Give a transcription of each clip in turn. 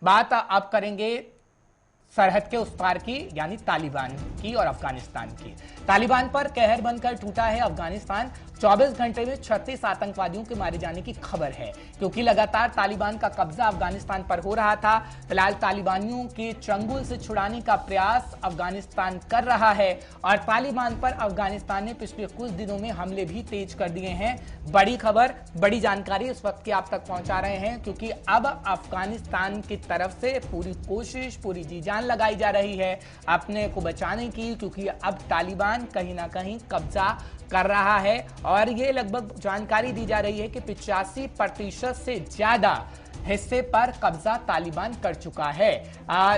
बात अब करेंगे सरहद के उस पार की, यानी तालिबान की और अफगानिस्तान की। तालिबान पर कहर बनकर टूटा है अफगानिस्तान। 24 घंटे में 36 आतंकवादियों के मारे जाने की खबर है, क्योंकि लगातार तालिबान का कब्जा अफगानिस्तान पर हो रहा था। फिलहाल तालिबानियों के चंगुल से छुड़ाने का प्रयास अफगानिस्तान कर रहा है और तालिबान पर अफगानिस्तान ने पिछले कुछ दिनों में हमले भी तेज कर दिए हैं। बड़ी खबर, बड़ी जानकारी इस वक्त की आप तक पहुंचा रहे हैं, क्योंकि अब अफगानिस्तान की तरफ से पूरी कोशिश, पूरी जी जान लगाई जा रही है अपने को बचाने की, क्योंकि अब तालिबान कहीं ना कहीं कब्जा कर रहा है। और ये लगभग जानकारी दी जा रही है कि 85% से ज्यादा हिस्से पर कब्जा तालिबान कर चुका है।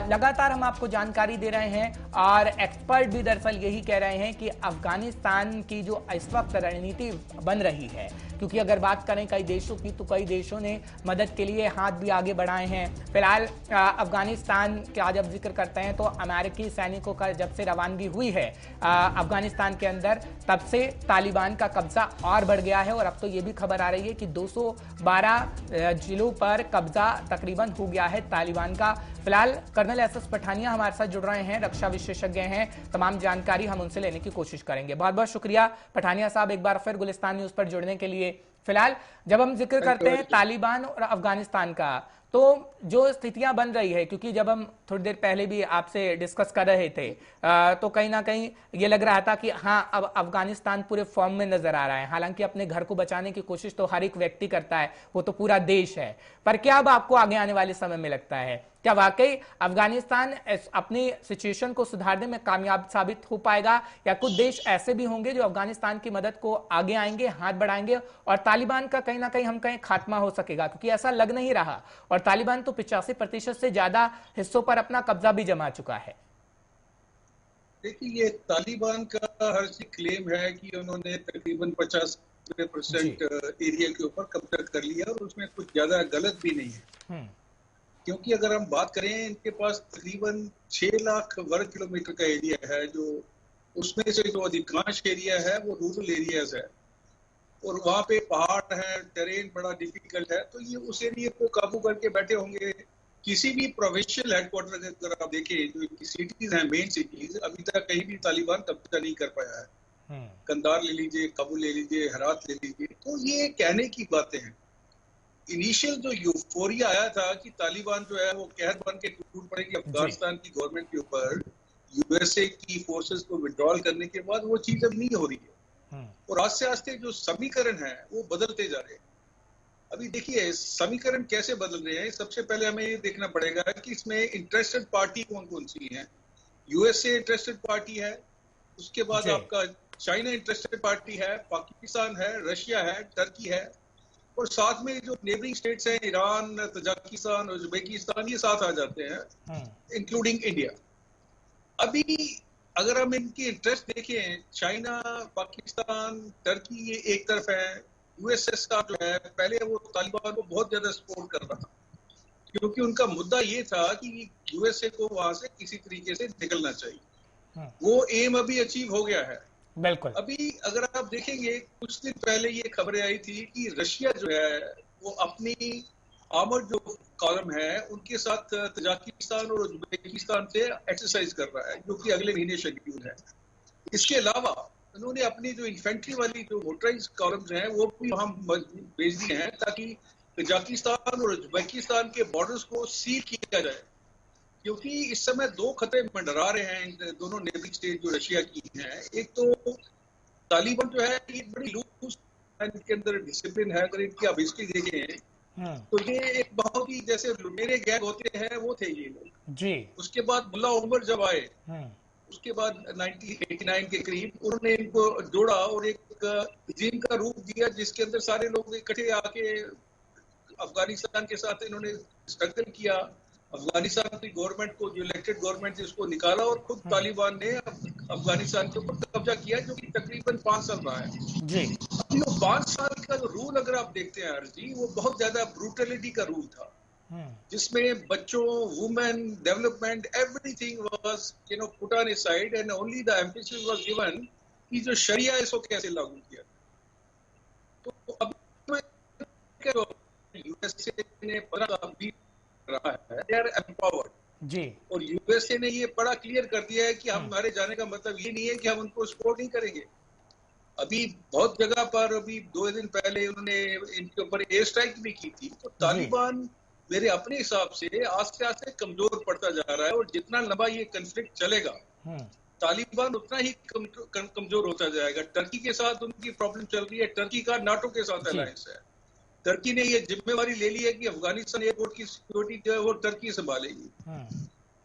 लगातार हम आपको जानकारी दे रहे हैं और एक्सपर्ट भी दरअसल यही कह रहे हैं कि अफगानिस्तान की जो इस वक्त रणनीति बन रही है, क्योंकि अगर बात करें कई देशों की, तो कई देशों ने मदद के लिए हाथ भी आगे बढ़ाए हैं। फिलहाल अफगानिस्तान का जब जिक्र करते हैं तो अमेरिकी सैनिकों का जब से रवानगी हुई है अफगानिस्तान के अंदर, तब से तालिबान का कब्जा और बढ़ गया है। और अब तो ये भी खबर आ रही है कि 212 जिलों पर कब्जा तकरीबन हो गया है तालिबान का। फिलहाल कर्नल एस.एस. पठानिया हमारे साथ जुड़ रहे हैं, रक्षा विशेषज्ञ हैं। तमाम जानकारी हम उनसे लेने की कोशिश करेंगे। बहुत बहुत शुक्रिया पठानिया साहब, एक बार फिर गुलिस्तान न्यूज पर जुड़ने के लिए। फिलहाल जब हम जिक्र करते हैं तालिबान और अफगानिस्तान का, तो जो स्थितियां बन रही है, क्योंकि जब हम थोड़ी देर पहले भी आपसे डिस्कस कर रहे थे तो कहीं ना कहीं ये लग रहा था कि हाँ, अब अफगानिस्तान पूरे फॉर्म में नजर आ रहा है। हालांकि अपने घर को बचाने की कोशिश तो हर एक व्यक्ति करता है, वो तो पूरा देश है। पर क्या अब आपको आगे आने वाले समय में लगता है, क्या वाकई अफगानिस्तान अपनी सिचुएशन को सुधारने में कामयाब साबित हो पाएगा, या कुछ देश ऐसे भी होंगे जो अफगानिस्तान की मदद को आगे आएंगे, हाथ बढ़ाएंगे और तालिबान का कहीं ना कहीं हम कहीं खात्मा हो सकेगा? क्योंकि ऐसा लग नहीं रहा, और तालिबान तो 85% से ज्यादा हिस्सों पर अपना कब्जा भी जमा चुका है। देखिए, ये तालिबान का हर चीज क्लेम है कि उन्होंने तकरीबन 50% एरिया के ऊपर कब्जा कर लिया, और उसमें कुछ ज्यादा गलत भी नहीं है। क्योंकि अगर हम बात करें, इनके पास तकरीबन 6 लाख वर्ग किलोमीटर का एरिया है, जो उसमें से जो अधिकांश एरिया है वो रूरल एरियाज है, और वहां पे पहाड़ है, टेरेन बड़ा डिफिकल्ट है, तो ये उस एरिया को काबू करके बैठे होंगे। किसी भी प्रोविंशियल हेडक्वार्टर अगर आप देखें, जो सिटीज हैं, मेन सिटीज, अभी तक कहीं भी तालिबान कब्जा नहीं कर पाया है। कंधार ले लीजिए, काबुल ले लीजिए, हेरात ले लीजिए, तो ये कहने की बातें हैं। इनिशियल जो यूफोरिया आया था कि तालिबान जो है वो कहर बन के टूट पड़ेगी अफगानिस्तान की गवर्नमेंट के ऊपर, यूएसए की फोर्सेस को विड्रॉल करने के बाद, वो चीज अब नहीं हो रही है। और आस्ते आस्ते जो समीकरण है वो बदलते जा रहे हैं। अभी देखिए समीकरण कैसे बदल रहे हैं। सबसे पहले हमें ये देखना पड़ेगा कि इसमें इंटरेस्टेड पार्टी कौन कौन सी है। यूएसए इंटरेस्टेड पार्टी है, उसके बाद आपका चाइना इंटरेस्टेड पार्टी है, पाकिस्तान है, रशिया है, टर्की है, और साथ में जो नेबरिंग स्टेट्स हैं, ईरान, तजाकिस्तान, उज्बेकिस्तान, ये साथ आ जाते हैं, इंक्लूडिंग इंडिया। अभी अगर हम इनकी इंटरेस्ट देखें, चाइना, पाकिस्तान, टर्की ये एक तरफ है। यूएसएस का जो है, पहले वो तालिबान को बहुत ज्यादा सपोर्ट कर रहा था, क्योंकि उनका मुद्दा ये था कि यूएसए को वहां से किसी तरीके से निकलना चाहिए। वो एम अभी अचीव हो गया है। बिल्कुल। अभी अगर आप देखेंगे, कुछ दिन पहले ये खबरें आई थी कि रशिया जो है वो अपनी आर्मर्ड जो कॉलम है उनके साथ तजाकिस्तान और उज्बेकिस्तान से एक्सरसाइज कर रहा है, जो कि अगले महीने शेड्यूल है। इसके अलावा उन्होंने अपनी जो इन्फेंट्री वाली जो मोटराइज कॉलम्स हैं वो भी वहां भेज दिए हैं, ताकि तजाकिस्तान और उज्बेकिस्तान के बॉर्डर्स को सील किया जाए। क्योंकि इस समय दो खतरे मंडरा रहे हैं इन दोनों नेबरिंग स्टेट जो रशिया की हैं। एक तो तालिबान जो है ये बड़ी लूज, इनके अंदर डिसिप्लिन है। अगर इनकी आप हिस्ट्री देखें तो ये एक बहुत ही जैसे लुटेरे गैंग होते हैं वो थे ये लोग जी। उसके बाद मुल्ला उमर जब आए, उसके बाद 1989 के करीब उन्होंने इनको जोड़ा और एक टीम का रूप दिया, जिसके अंदर सारे लोग इकट्ठे आके अफगानिस्तान के साथ इन्होंने स्ट्रगल किया। अफगानिस्तान की गवर्नमेंट को, जो इलेक्टेड गवर्नमेंट थी, उसको निकाला और खुद तालिबान ने अफगानिस्तान के ऊपर कब्जा किया, जो कि तकरीबन 5 साल रहा है जी। अभी वो 5 साल का जो रूल अगर आप देखते हैं जी, वो बहुत ज्यादा ब्रूटलिटी का रूल था, जिसमें बच्चों, women, development, everything was put on A side, and only the emphasis was given कि जो शरिया इसको कैसे लागू किया। तो अब यूएसए ने 15 20 रहा है, दे आर एम्पावर्ड जी। और यूएसए ने ये बड़ा क्लियर कर दिया है कि हमारे जाने का मतलब ये नहीं है कि हम उनको सपोर्ट नहीं करेंगे। अभी बहुत जगह पर अभी 2 दिन पहले उन्होंने इनके ऊपर एयर स्ट्राइक भी की थी। तो तालिबान मेरे अपने हिसाब से आस्ते आस्ते कमजोर पड़ता जा रहा है और जितना लंबा ये कन्फ्लिक्ट चलेगा तालिबान उतना ही कमजोर होता जाएगा। टर्की के साथ उनकी प्रॉब्लम चल रही है, टर्की का नाटो के साथ अलायंस है। टर्की ने ये जिम्मेवारी ले ली है कि अफगानिस्तान एयरपोर्ट की सिक्योरिटी जो है वो टर्की संभालेगी।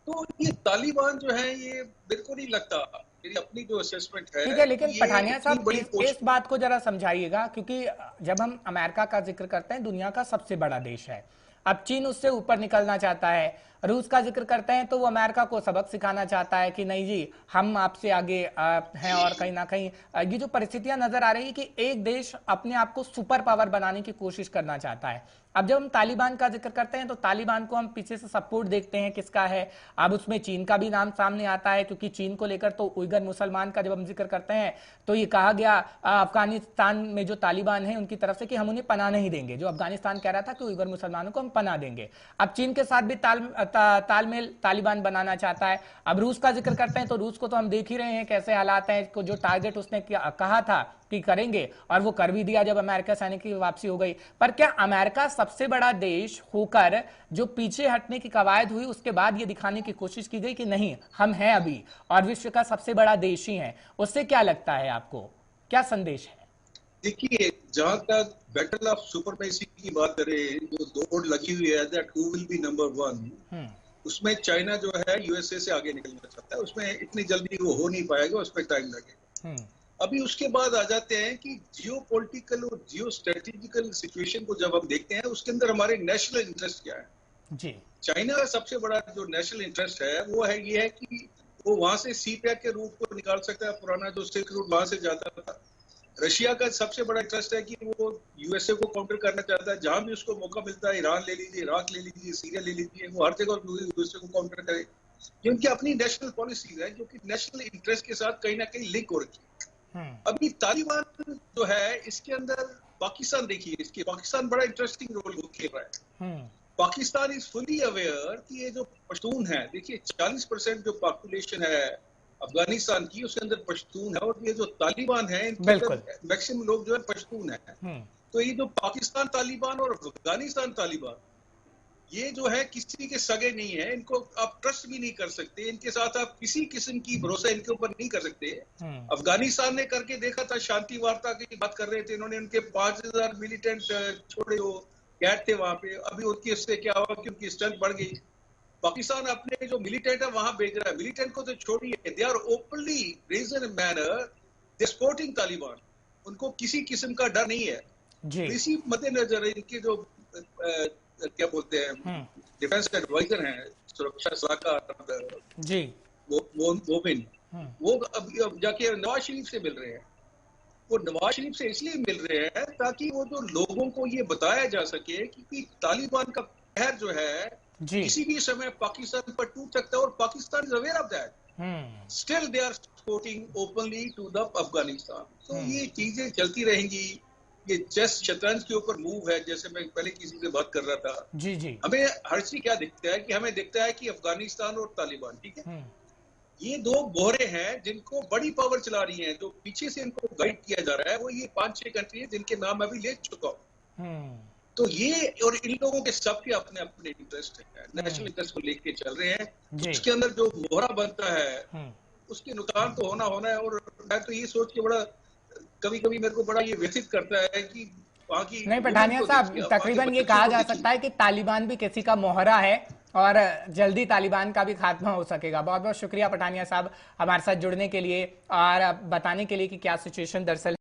तो ये तालिबान जो है ये मेरे को नहीं लगता, मेरी अपनी जो असेसमेंट है। ठीक है, लेकिन पठानिया साहब इस बात को जरा समझाइएगा, क्योंकि जब हम अमेरिका का जिक्र करते हैं, दुनिया का सबसे बड़ा देश है, अब चीन उससे ऊपर निकलना चाहता है। रूस का जिक्र करते हैं तो वो अमेरिका को सबक सिखाना चाहता है कि नहीं जी हम आपसे आगे हैं, और कहीं ना कहीं ये जो परिस्थितियां नजर आ रही है कि एक देश अपने आप को सुपर पावर बनाने की कोशिश करना चाहता है। अब जब हम तालिबान का जिक्र करते हैं तो तालिबान को हम पीछे से सपोर्ट देखते हैं किसका है, अब उसमें चीन का भी नाम सामने आता है, क्योंकि चीन को लेकर तो उइगर मुसलमान का जब हम जिक्र करते हैं तो ये कहा गया अफगानिस्तान में जो तालिबान है उनकी तरफ से कि हम उन्हें पनाह नहीं देंगे, जो अफगानिस्तान कह रहा था कि उइगर मुसलमानों को हम पनाह देंगे। अब चीन के साथ भी तालमेल तालिबान बनाना चाहता है। अब रूस का जिक्र करते हैं तो रूस को तो हम देख ही रहे हैं कैसे हालात हैं, जो टारगेट उसने कहा था कि करेंगे और वो कर भी दिया जब अमेरिका सैनिक की वापसी हो गई। पर क्या अमेरिका सबसे बड़ा देश होकर जो पीछे हटने की कवायद हुई उसके बाद ये दिखाने की कोशिश की गई कि नहीं हम हैं अभी और विश्व का सबसे बड़ा देश ही है, उससे क्या लगता है आपको, क्या संदेश है? देखिए, जहां तक बैटल ऑफ सुपरमेसी की बात करें, जो दौड़ लगी हुई है that who will be number 1, उसमें चाइना जो है यूएसए से आगे निकलना चाहता है। उसमें इतनी जल्दी वो हो नहीं पाएगा, उसमें टाइम लगेगा। अभी उसके बाद आ जाते हैं कि जियो पॉलिटिकल और जियो स्ट्रेटेजिकल सिचुएशन को जब हम देखते हैं उसके अंदर हमारे नेशनल इंटरेस्ट क्या है जी। चाइना का सबसे बड़ा जो नेशनल इंटरेस्ट है वो है ये है कि वो वहां से सी पैक के रूट को निकाल सकता है, पुराना जो सिल्क रूट वहां से जाता था। रशिया का सबसे बड़ा इंटरेस्ट है कि वो यूएसए को काउंटर करना चाहता है, जहां भी उसको मौका मिलता है, ईरान ले लीजिए, इराक ले लीजिए, सीरिया ले लीजिए, वो हर जगह यूएसए को काउंटर करे। ये उनकी अपनी नेशनल पॉलिसी है जो कि नेशनल इंटरेस्ट के साथ कहीं ना कहीं लिंक हो रखी है। अभी तालिबान जो है इसके अंदर पाकिस्तान देखिए, इसके पाकिस्तान बड़ा इंटरेस्टिंग रोल खेल रहा है। पाकिस्तान इज फुली अवेयर कि ये जो पश्तून है, देखिए 40% जो पॉपुलेशन है अफगानिस्तान की उसके अंदर पश्तून है, और ये जो तालिबान है इनके अंदर मैक्सिमम लोग जो है पश्तून है। तो ये जो पाकिस्तान तालिबान और अफगानिस्तान तालिबान ये जो है किसी के सगे नहीं है, इनको आप ट्रस्ट भी नहीं कर सकते, इनके साथ आप किसी किस्म की भरोसा इनके ऊपर नहीं कर सकते। अफगानिस्तान ने करके देखा था, शांति वार्ता की बात कर रहे थे इन्होंने, उनके 5000 मिलिटेंट छोड़े जो कैद थे वहां पे, अभी उनकी उससे क्या हुआ कि उनकी स्ट्रेंथ बढ़ गई। पाकिस्तान अपने जो मिलिटेंट है वहां भेज रहा है, मिलिटेंट को तो छोड़िए, they are openly reason manner they supporting Taliban, उनको किसी किस्म का डर नहीं है। इसी मद्देनजर इनके जो क्या बोलते हैं डिफेंस एडवाइजर हैं, सुरक्षा सलाहकार जी वो अब जाके नवाज शरीफ से मिल रहे हैं। वो नवाज शरीफ से इसलिए मिल रहे हैं ताकि वो जो लोगों को ये बताया जा सके कि तालिबान का कहर जो है किसी भी समय पाकिस्तान पर टूट सकता है, और Pakistan is aware of that, still they are supporting openly to the Afghanistan. तो ये चीजें चलती रहेंगी। ये चेस शतरंज के ऊपर मूव है, जैसे मैं पहले किसी से बात कर रहा था जी जी। हमें हर चीज क्या दिखता है कि हमें दिखता है कि अफगानिस्तान और तालिबान, ठीक है, ये दो बोहरे हैं जिनको बड़ी पावर चला रही हैं, जो पीछे से इनको गाइड किया जा रहा है वो ये 5-6 कंट्री है जिनके नाम अभी ले चुका हूं। तो ये और इन लोगों के सबके अपने अपने इंटरेस्ट है, नेशनल इंटरेस्ट को लेके चल रहे हैं। उसके अंदर जो मोहरा बनता है उसके नुकसान तो होना है। और मैं तो ये सोच के बड़ा कभी कभी मेरे को बड़ा ये व्यथित करता है कि बाकी नहीं, पठानिया साहब तकरीबन ये कहा जा सकता है कि तालिबान भी किसी का मोहरा है और जल्दी तालिबान का भी खात्मा हो सकेगा। बहुत बहुत शुक्रिया पठानिया साहब हमारे साथ जुड़ने के लिए और बताने के लिए कि क्या सिचुएशन दरअसल